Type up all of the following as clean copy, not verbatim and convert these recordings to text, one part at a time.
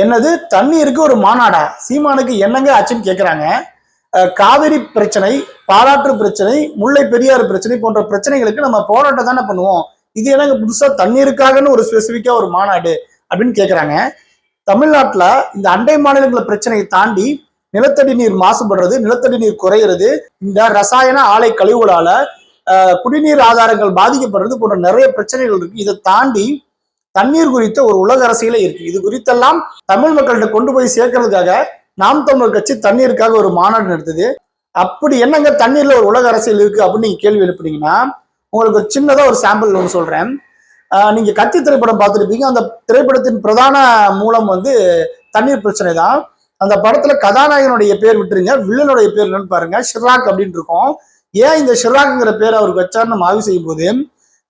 என்னது தண்ணீருக்கு ஒரு மாநாடா? சீமானுக்கு என்னங்க ஆச்சுன்னு கேட்கிறாங்க. காவிரி பிரச்சனை, பாலாற்று பிரச்சனை, முல்லை பெரியாறு பிரச்சனை போன்ற பிரச்சனைகளுக்கு நம்ம போராட்டம் தானே பண்ணுவோம். இது என்னங்க புதுசா தண்ணீருக்காகன்னு ஒரு ஸ்பெசிபிக்கா ஒரு மாநாடு அப்படின்னு கேட்கிறாங்க. தமிழ்நாட்டுல இந்த அண்டை மாநிலங்கள பிரச்சனையை தாண்டி நிலத்தடி நீர் மாசுபடுறது, நிலத்தடி நீர் குறையிறது, இந்த ரசாயன ஆலை கழிவுகளால குடிநீர் ஆதாரங்கள் பாதிக்கப்படுறது போன்ற நிறைய பிரச்சனைகள் இருக்கு. இதை தாண்டி தண்ணீர் குறித்த ஒரு உலக அரசியலே இருக்கு. இது குறித்தெல்லாம் தமிழ் மக்கள்கிட்ட கொண்டு போய் சேர்க்கறதுக்காக நாம் தமிழர் கட்சி தண்ணீருக்காக ஒரு மாநாடு நடத்துது. அப்படி என்னங்க தண்ணீர்ல ஒரு உலக அரசியல் இருக்கு அப்படின்னு நீங்க கேள்வி எழுப்புனீங்கன்னா, உங்களுக்கு ஒரு சின்னதா ஒரு சாம்பிள் ஒன்று சொல்றேன். நீங்க கத்தி திரைப்படம் பார்த்துருப்பீங்க. அந்த திரைப்படத்தின் பிரதான மூலம் தண்ணீர் பிரச்சனை தான். அந்த படத்துல கதாநாயகனுடைய பேர் விட்டுருங்க, வில்லனுடைய பேர் என்னன்னு பாருங்க, ஷிராக் அப்படின்னு இருக்கும். ஏன் இந்த ஷிராக்ங்கிற பேர் அவருக்கு வச்சாருன்னு நம்ம ஆய்வு செய்யும் போது,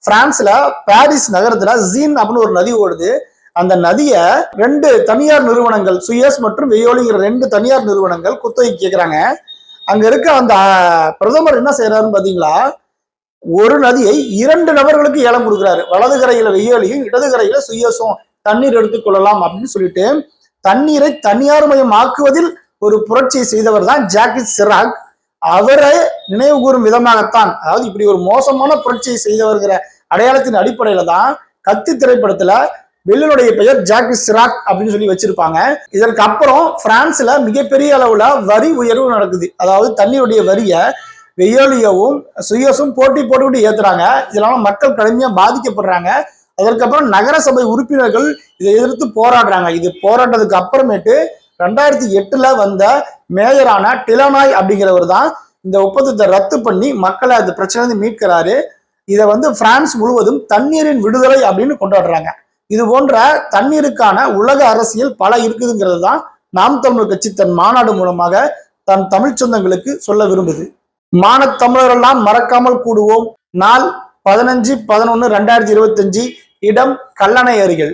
பிரான்ஸ்ல பாரிஸ் நகரத்துல ஜீன் அப்படின்னு ஒரு நதி ஓடுது. அந்த நதியை 2 தனியார் நிறுவனங்கள், சுயஸ் மற்றும் வெயோலிங்கிற 2 தனியார் நிறுவனங்கள் குத்தகைக்கு கேட்கிறாங்க. அங்க இருக்க அந்த பிரதமர் என்ன செய்யறாருன்னு பாத்தீங்களா, ஒரு நதியை 2 நபர்களுக்கு ஏலம் கொடுக்குறாரு. வலது கரையில வெயோலியும் இடது கரையில சுயஸும் தண்ணீர் எடுத்துக்கொள்ளலாம் அப்படின்னு சொல்லிட்டு தண்ணீரை தனியார் மயம் ஆக்குவதில் ஒரு புரட்சியை செய்தவர் தான் ஜாக்கிஸ் சிராக். அவரை நினைவு கூறும் விதமாகத்தான், அதாவது இப்படி ஒரு மோசமான புரட்சியை செய்தவர்கிற அடையாளத்தின் அடிப்படையில தான் கத்தி திரைப்படத்துல வில்லனுடைய பெயர் ஜாக்கிஸ் சிராக் அப்படின்னு சொல்லி வச்சிருப்பாங்க. இதற்கு அப்புறம் பிரான்ஸ்ல மிகப்பெரிய அளவுல வரி உயர்வு நடக்குது. அதாவது தண்ணீருடைய வரிய வெயோலியவும் சுயஸும் போட்டி போட்டுக்கிட்டு ஏத்துறாங்க. இதனால மக்கள் கடுமையா பாதிக்கப்படுறாங்க. அதற்கப்புறம் நகரசபை உறுப்பினர்கள் இதை எதிர்த்து போராடுறாங்க. இது போராட்டத்துக்கு அப்புறமேட்டு 2008 வந்த மேயரான டிலனாய் அப்படிங்கிறவர் தான் இந்த ஒப்பந்தத்தை ரத்து பண்ணி மக்களை அந்த பிரச்சனை மீட்கிறாரு. இதை பிரான்ஸ் முழுவதும் தண்ணீரின் விடுதலை அப்படின்னு கொண்டாடுறாங்க. இது போன்ற தண்ணீருக்கான உலக அரசியல் பல இருக்குதுங்கிறது தான் நாம் தமிழர் கட்சி தன் மாநாடு மூலமாக தன் தமிழ் சொந்தங்களுக்கு சொல்ல விரும்புது. மானத்தமிழரெல்லாம் மறக்காமல் கூடுவோம். நாள் 15/11/2025, இடம் கல்லணை அருகில்.